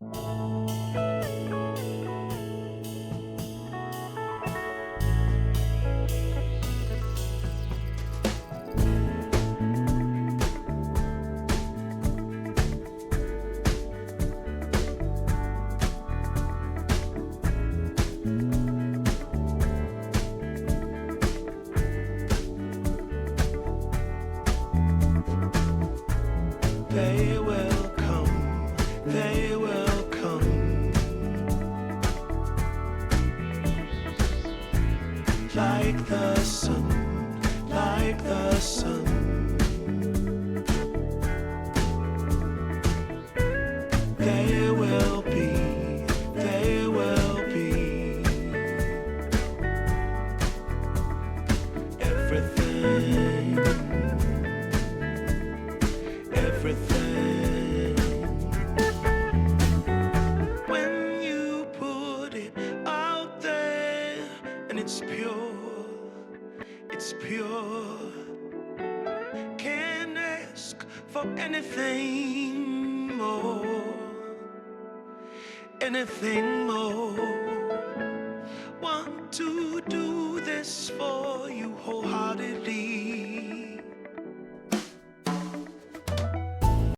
They will come, they will come, like the sun, like the sun. They will be, they will be everything, everything. When you put it out there and it's pure, it's pure. Can't ask for anything more, anything more. Want to do this for you wholeheartedly.